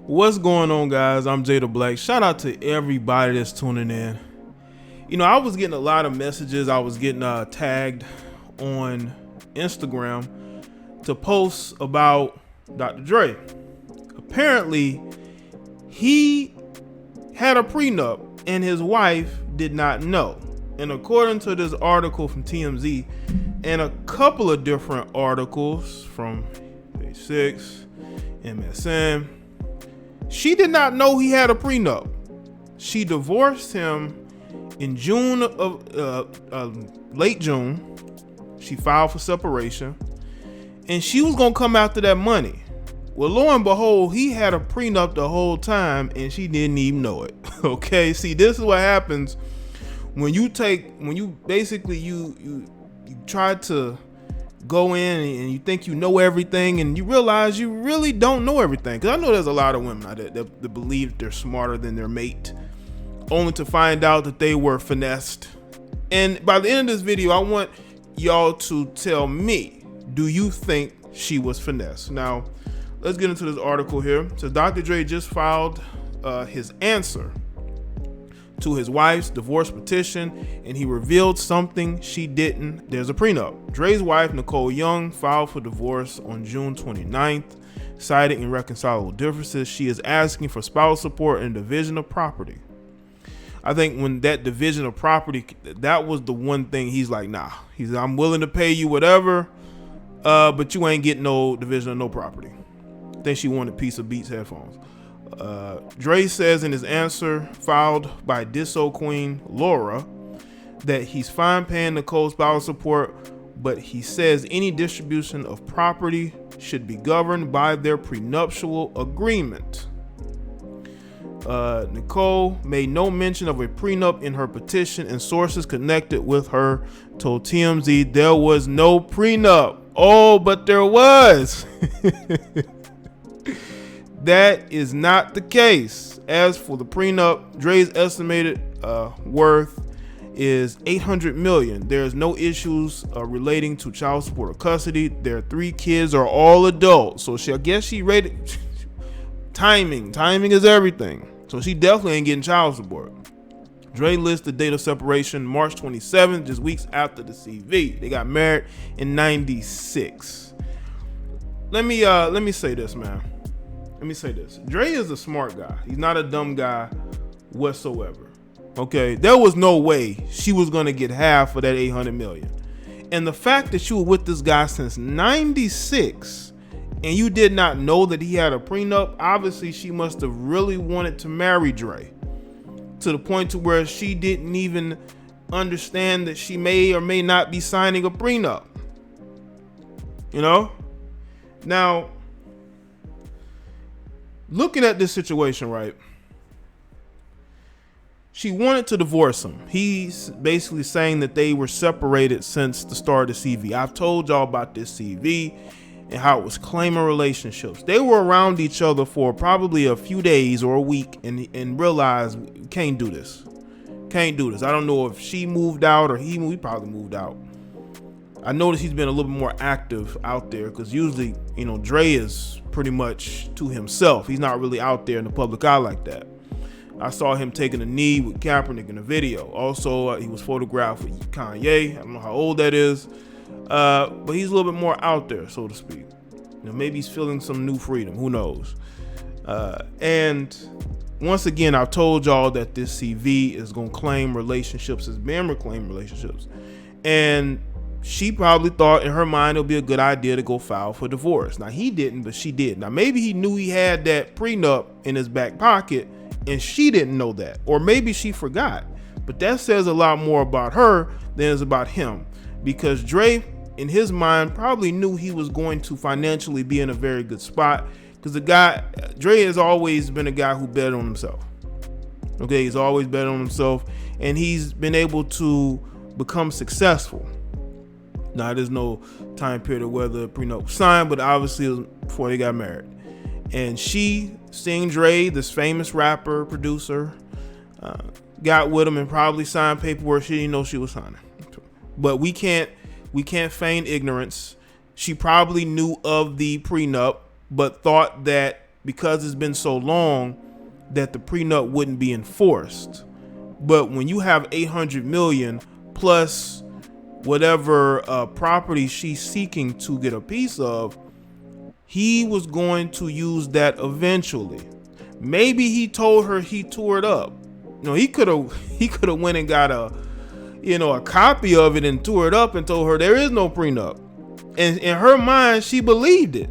What's going on, guys? I'm Jaye the Black. Shout out to everybody that's tuning in. You know, I was getting a lot of messages. I was getting tagged on Instagram to post about Dr. Dre. Apparently, he had a prenup and his wife did not know. And according to this article from TMZ and a couple of different articles from Page 6, MSN, she did not know he had a prenup. She divorced him in late June. She filed for separation and she was gonna come after that money. Well, lo and behold, he had a prenup the whole time and she didn't even know it. Okay, see, this is what happens when you try to go in and you think you know everything and you realize you really don't know everything. Because I know there's a lot of women out there that believe they're smarter than their mate, only to find out that they were finessed. And by the end of this video, I want y'all to tell me, do you think she was finessed? Now, let's get into this article here. It says Dr. Dre just filed his answer to his wife's divorce petition, and he revealed something she didn't. There's a prenup. Dre's wife, Nicole Young, filed for divorce on June 29th, citing irreconcilable differences. She is asking for spousal support and division of property. I think when that division of property, that was the one thing he's like, nah. He's like, I'm willing to pay you whatever, but you ain't getting no division of no property. I think she wanted a piece of Beats headphones. Dre says in his answer filed by Disso Queen Laura that he's fine paying Nicole's spousal support, but he says any distribution of property should be governed by their prenuptial agreement. Nicole made no mention of a prenup in her petition, and sources connected with her told TMZ there was no prenup. Oh, but there was. That is not the case. As for the prenup, Dre's estimated worth is $800 million. There's no issues relating to child support or custody. Their 3 kids are all adults. So I guess she rated timing. Timing is everything. So she definitely ain't getting child support. Dre lists the date of separation March 27th, just weeks after the CV. They got married in '96. Let me say this, man. Let me say this. Dre is a smart guy. He's not a dumb guy whatsoever. Okay, there was no way she was gonna get half of that $800 million. And the fact that you were with this guy since '96 and you did not know that he had a prenup, obviously she must have really wanted to marry Dre to the point to where she didn't even understand that she may or may not be signing a prenup. You know? Now, looking at this situation, right? She wanted to divorce him. He's basically saying that they were separated since the start of the CV. I've told y'all about this CV and how it was claiming relationships. They were around each other for probably a few days or a week and realized, can't do this. Can't do this. I don't know if she moved out or he probably moved out. I noticed he's been a little bit more active out there because usually, you know, Dre is pretty much to himself. He's not really out there in the public eye like that. I saw him taking a knee with Kaepernick in a video. Also, he was photographed with Kanye. I don't know how old that is, but he's a little bit more out there, so to speak. You know, maybe he's feeling some new freedom. Who knows? And once again, I've told y'all that this CV is going to claim relationships as being reclaimed relationships. And she probably thought in her mind it would be a good idea to go file for divorce. Now, he didn't, but she did. Now, maybe he knew he had that prenup in his back pocket and she didn't know that. Or maybe she forgot. But that says a lot more about her than it's about him. Because Dre, in his mind, probably knew he was going to financially be in a very good spot. Because Dre has always been a guy who bet on himself. Okay, he's always bet on himself. And he's been able to become successful. Now, there's no time period of whether the prenup was signed, but obviously it was before they got married. And she, seeing Dre, this famous rapper, producer, got with him and probably signed paperwork she didn't know she was signing. But we can't feign ignorance. She probably knew of the prenup, but thought that because it's been so long that the prenup wouldn't be enforced. But when you have 800 million plus whatever property she's seeking to get a piece of, he was going to use that eventually. Maybe he told her he tore it up. He could have went and got a copy of it and tore it up and told her there is no prenup. And in her mind, she believed it.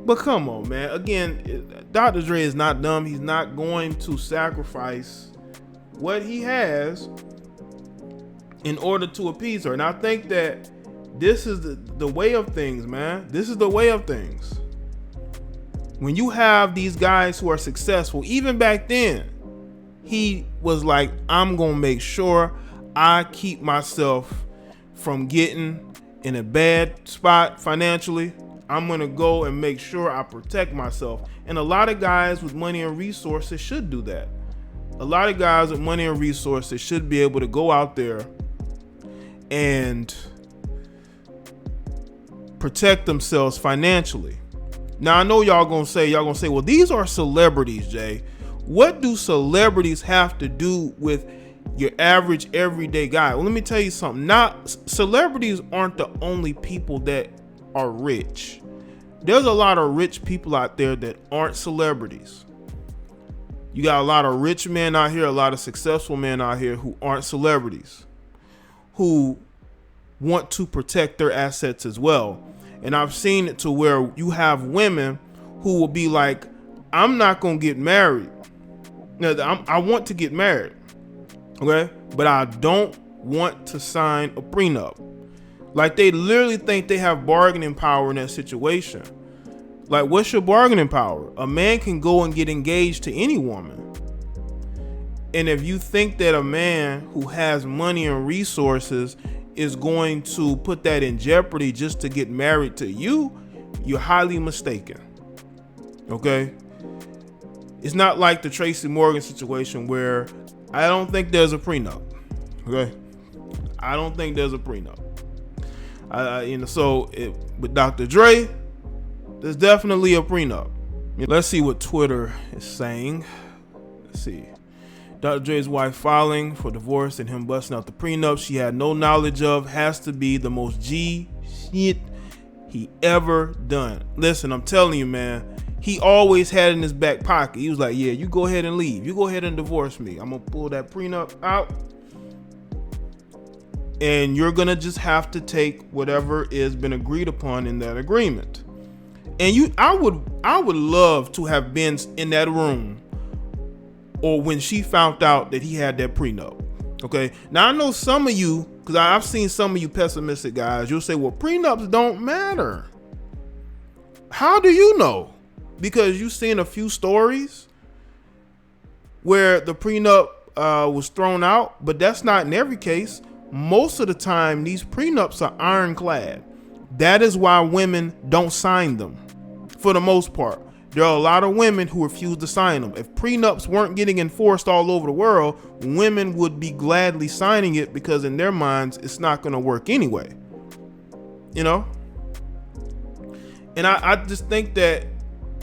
But come on, man. Again, Dr. Dre is not dumb. He's not going to sacrifice what he has in order to appease her. And I think that this is the way of things, man. This is the way of things. When you have these guys who are successful, even back then, he was like, I'm going to make sure I keep myself from getting in a bad spot financially. I'm going to go and make sure I protect myself. And a lot of guys with money and resources should do that. A lot of guys with money and resources should be able to go out there and protect themselves financially. Now, I know y'all gonna say, well, these are celebrities, Jay. What do celebrities have to do with your average everyday guy? Well, let me tell you something. Celebrities aren't the only people that are rich. There's a lot of rich people out there that aren't celebrities. You got a lot of rich men out here, a lot of successful men out here who aren't celebrities, who want to protect their assets as well. And I've seen it to where you have women who will be like, I'm not going to get married. I want to get married, okay? But I don't want to sign a prenup. Like, they literally think they have bargaining power in that situation. Like, what's your bargaining power? A man can go and get engaged to any woman. And if you think that a man who has money and resources is going to put that in jeopardy just to get married to you, you're highly mistaken. Okay? It's not like the Tracy Morgan situation where I don't think there's a prenup. Okay? I don't think there's a prenup. With Dr. Dre, there's definitely a prenup. Let's see what Twitter is saying. Let's see. Dr. Dre's wife filing for divorce and him busting out the prenup she had no knowledge of has to be the most G shit he ever done. Listen, I'm telling you, man, he always had it in his back pocket. He was like, yeah, you go ahead and leave. You go ahead and divorce me. I'm going to pull that prenup out. And you're going to just have to take whatever is been agreed upon in that agreement. And I would love to have been in that room or when she found out that he had that prenup. Okay. Now I know some of you, because I've seen some of you pessimistic guys, you'll say, well, prenups don't matter. How do you know? Because you've seen a few stories where the prenup was thrown out, but that's not in every case. Most of the time, these prenups are ironclad. That is why women don't sign them. For the most part, there are a lot of women who refuse to sign them. If prenups weren't getting enforced all over the world, women would be gladly signing it because in their minds, it's not going to work anyway. You know? And I just think that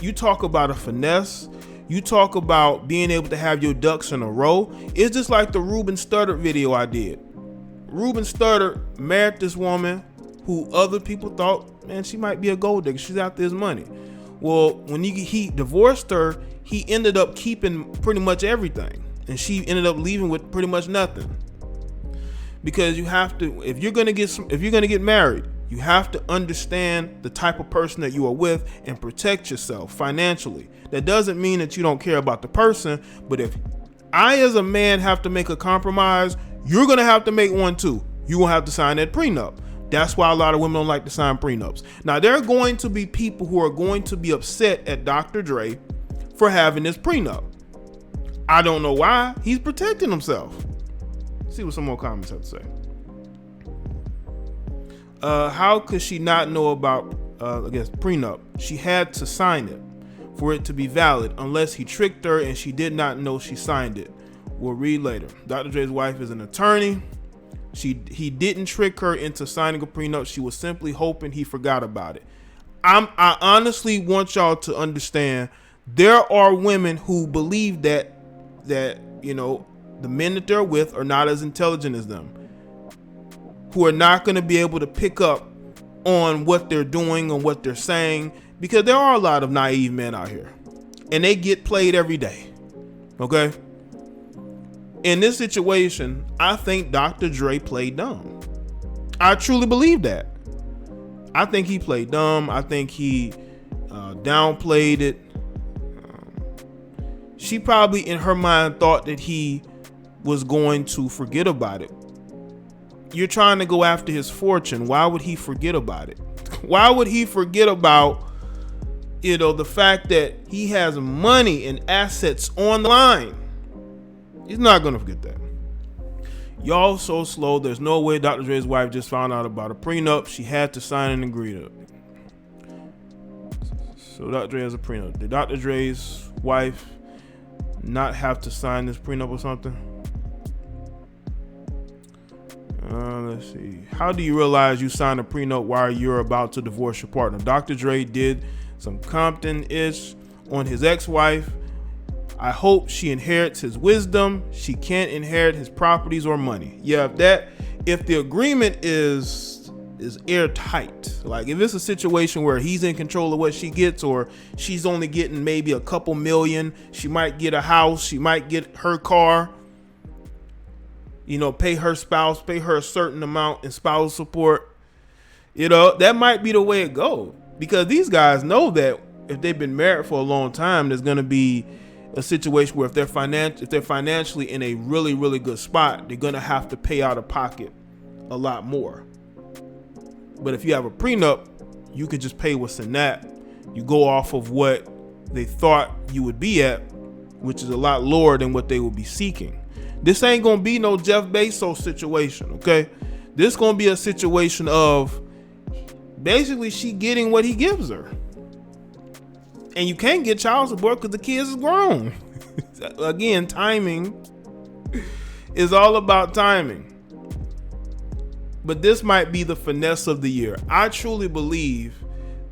you talk about a finesse, you talk about being able to have your ducks in a row. It's just like the Ruben Studdard video I did. Ruben Studdard married this woman who other people thought, man, she might be a gold digger. She's after his money. Well, when he divorced her, he ended up keeping pretty much everything. And she ended up leaving with pretty much nothing. Because you have to, if you're gonna get married, you have to understand the type of person that you are with and protect yourself financially. That doesn't mean that you don't care about the person, but if I as a man have to make a compromise, you're gonna have to make one too. You will have to sign that prenup. That's why a lot of women don't like to sign prenups. Now, there are going to be people who are going to be upset at Dr. Dre for having this prenup. I don't know why. He's protecting himself. Let's see what some more comments have to say. How could she not know about, prenup? She had to sign it for it to be valid unless he tricked her and she did not know she signed it. We'll read later. Dr. Dre's wife is an attorney. He didn't trick her into signing a prenup. She was simply hoping he forgot about it. I honestly want y'all to understand There are women who believe that you know, the men that they're with are not as intelligent as them, who are not going to be able to pick up on what they're doing and what they're saying, because there are a lot of naive men out here and they get played every day. Okay. In this situation, I think Dr. Dre played dumb. I truly believe that. I think he played dumb. I think he downplayed it. She probably in her mind thought that he was going to forget about it. You're trying to go after his fortune. Why would he forget about it? Why would he forget about, you know, the fact that he has money and assets on the line? He's not going to forget that. Y'all so slow. There's no way Dr. Dre's wife just found out about a prenup. She had to sign an agreement. So Dr. Dre has a prenup. Did Dr. Dre's wife not have to sign this prenup or something? Let's see. How do you realize you signed a prenup while you're about to divorce your partner? Dr. Dre did some Compton-ish on his ex-wife. I hope she inherits his wisdom. She can't inherit his properties or money. Yeah, if the agreement is airtight, like if it's a situation where he's in control of what she gets, or she's only getting maybe a couple million, she might get a house, she might get her car, you know, pay her spouse, pay her a certain amount in spousal support, you know, that might be the way it goes, because these guys know that if they've been married for a long time, there's going to be a situation where if they're financially in a really, really good spot, they're going to have to pay out of pocket a lot more. But if you have a prenup, you could just pay what's in that. You go off of what they thought you would be at, which is a lot lower than what they would be seeking. This ain't gonna be no Jeff Bezos situation, okay? This gonna be a situation of basically she getting what he gives her. And you can't get child support because the kids is grown. Again, timing is all about timing. But this might be the finesse of the year. I truly believe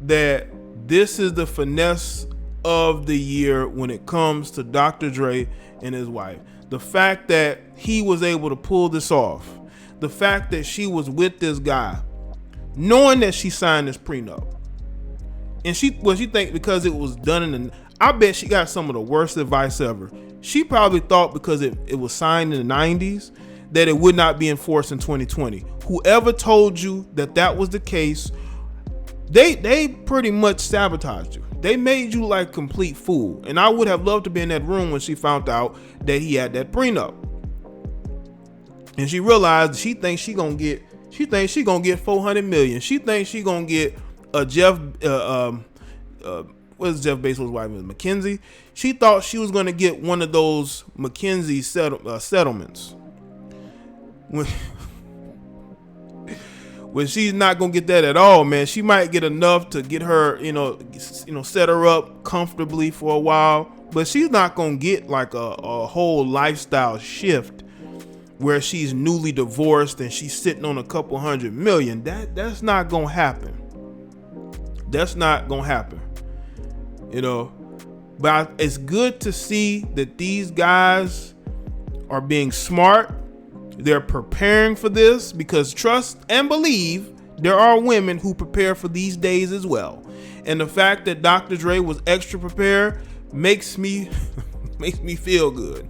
that this is the finesse of the year when it comes to Dr. Dre and his wife. The fact that he was able to pull this off, the fact that she was with this guy, knowing that she signed this prenup, and she think because it was done I bet she got some of the worst advice ever. She probably thought because it was signed in the 90s that it would not be enforced in 2020. Whoever told you that was the case, they pretty much sabotaged you. They made you like complete fool. And I would have loved to be in that room when she found out that he had that prenup. And she realized she thinks she gonna get 400 million. She thinks she gonna get a Jeff what is Jeff Bezos' wife? McKinsey. She thought she was gonna get one of those McKinsey settlements. When she's not gonna get that at all, man. She might get enough to get her, set her up comfortably for a while, but she's not gonna get like a whole lifestyle shift where she's newly divorced and she's sitting on a couple $100 million. That's not gonna happen. That's not gonna happen. But it's good to see that these guys are being smart. They're preparing for this, because trust and believe there are women who prepare for these days as well. And the fact that Dr. Dre was extra prepared makes me feel good.